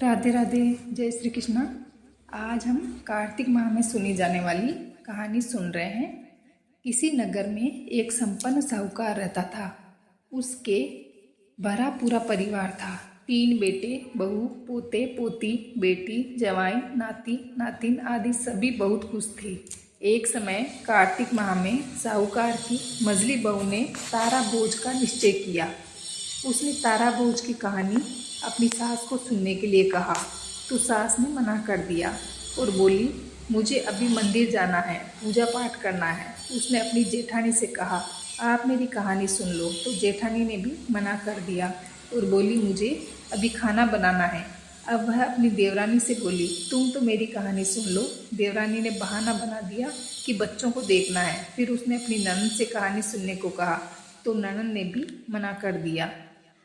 राधे राधे, जय श्री कृष्णा। आज हम कार्तिक माह में सुनी जाने वाली कहानी सुन रहे हैं। किसी नगर में एक संपन्न साहूकार रहता था। उसके भरा पूरा परिवार था। 3 बेटे, बहू, पोते पोती, बेटी, जवाई, नाती नातिन आदि सभी बहुत खुश थे। एक समय कार्तिक माह में साहूकार की मझली बहू ने तारा भोज का निश्चय किया। उसने तारा भोज की कहानी अपनी सास को सुनने के लिए कहा तो सास ने मना कर दिया और बोली, मुझे अभी मंदिर जाना है, पूजा पाठ करना है। उसने अपनी जेठानी से कहा, आप मेरी कहानी सुन लो। तो जेठानी ने भी मना कर दिया और बोली, मुझे अभी खाना बनाना है। अब वह अपनी देवरानी से बोली, तुम तो मेरी कहानी सुन लो। देवरानी ने बहाना बना दिया कि बच्चों को देखना है। फिर उसने अपनी ननद से कहानी सुनने को कहा तो ननद ने भी मना कर दिया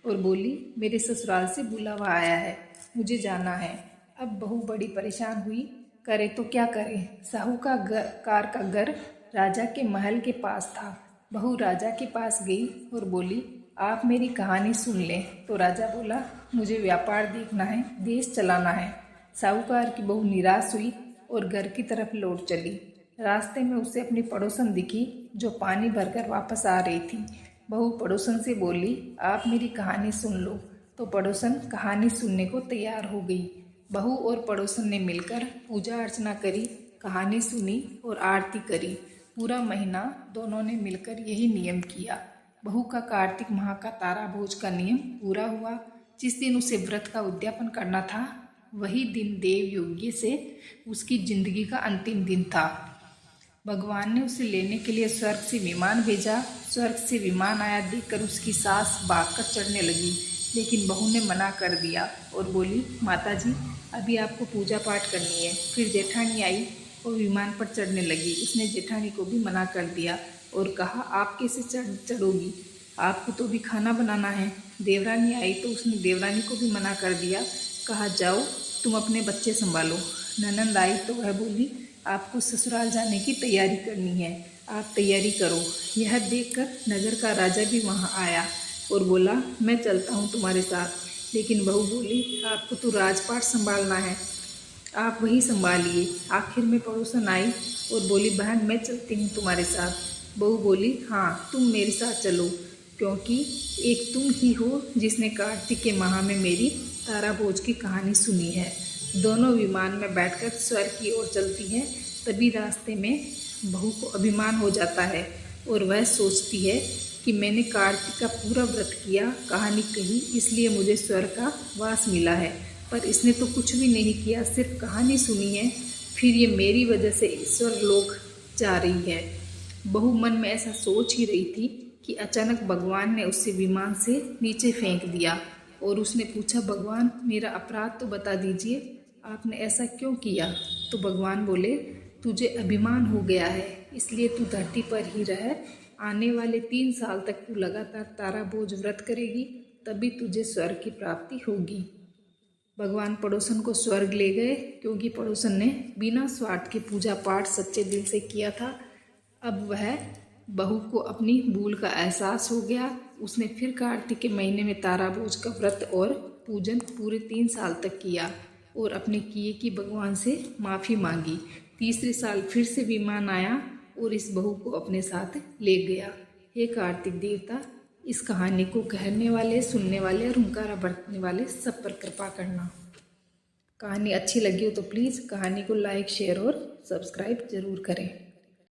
और बोली, मेरे ससुराल से बुलावा आया है, मुझे जाना है। अब बहू बड़ी परेशान हुई, करे तो क्या करे। साहूकार का घर राजा के महल के पास था। बहू राजा के पास गई और बोली, आप मेरी कहानी सुन लें। तो राजा बोला, मुझे व्यापार देखना है, देश चलाना है। साहूकार की बहू निराश हुई और घर की तरफ लौट चली। रास्ते में उसे अपनी पड़ोसन दिखी जो पानी भरकर वापस आ रही थी। बहू पड़ोसन से बोली, आप मेरी कहानी सुन लो। तो पड़ोसन कहानी सुनने को तैयार हो गई। बहू और पड़ोसन ने मिलकर पूजा अर्चना करी, कहानी सुनी और आरती करी। पूरा महीना दोनों ने मिलकर यही नियम किया। बहू का कार्तिक माह का तारा भोज का नियम पूरा हुआ। जिस दिन उसे व्रत का उद्यापन करना था, वही दिन देव योग्य से उसकी जिंदगी का अंतिम दिन था। भगवान ने उसे लेने के लिए स्वर्ग से विमान भेजा। स्वर्ग से विमान आया देखकर उसकी सास भागकर चढ़ने लगी, लेकिन बहू ने मना कर दिया और बोली, माताजी अभी आपको पूजा पाठ करनी है। फिर जेठानी आई और विमान पर चढ़ने लगी। उसने जेठानी को भी मना कर दिया और कहा, आप कैसे चढ़ोगी, आपको तो भी खाना बनाना है। देवरानी आई तो उसने देवरानी को भी मना कर दिया, कहा, जाओ तुम अपने बच्चे संभालो। ननंद आई तो वह बोली, आपको ससुराल जाने की तैयारी करनी है, आप तैयारी करो। यह देखकर नगर का राजा भी वहाँ आया और बोला, मैं चलता हूँ तुम्हारे साथ। लेकिन बहू बोली, आपको तो राजपाट संभालना है, आप वही संभालिए। आखिर में पड़ोसन आई और बोली, बहन मैं चलती हूँ तुम्हारे साथ। बहू बोली, हाँ तुम मेरे साथ चलो, क्योंकि एक तुम ही हो जिसने कार्तिक के माह में मेरी तारा भोज की कहानी सुनी है। दोनों विमान में बैठकर स्वर्ग की ओर चलती है। तभी रास्ते में बहू को अभिमान हो जाता है और वह सोचती है कि मैंने कार्तिक का पूरा व्रत किया, कहानी कही, इसलिए मुझे स्वर्ग का वास मिला है। पर इसने तो कुछ भी नहीं किया, सिर्फ कहानी सुनी है, फिर ये मेरी वजह से स्वर्ग लोक जा रही है। बहू मन में ऐसा सोच ही रही थी कि अचानक भगवान ने उसे विमान से नीचे फेंक दिया और उसने पूछा, भगवान मेरा अपराध तो बता दीजिए, आपने ऐसा क्यों किया। तो भगवान बोले, तुझे अभिमान हो गया है, इसलिए तू धरती पर ही रह। आने वाले 3 साल तक तू लगातार तारा भोज व्रत करेगी, तभी तुझे स्वर्ग की प्राप्ति होगी। भगवान पड़ोसन को स्वर्ग ले गए, क्योंकि पड़ोसन ने बिना स्वार्थ के पूजा पाठ सच्चे दिल से किया था। अब वह बहू को अपनी भूल का एहसास हो गया। उसने फिर कार्तिक के महीने में तारा भोज का व्रत और पूजन पूरे 3 साल तक किया और अपने किए की भगवान से माफ़ी मांगी। तीसरे साल फिर से विमान आया और इस बहू को अपने साथ ले गया। हे कार्तिक देवता, इस कहानी को कहने वाले, सुनने वाले और हुंकारा बरतने वाले सब पर कृपा करना। कहानी अच्छी लगी हो तो प्लीज़ कहानी को लाइक, शेयर और सब्सक्राइब ज़रूर करें।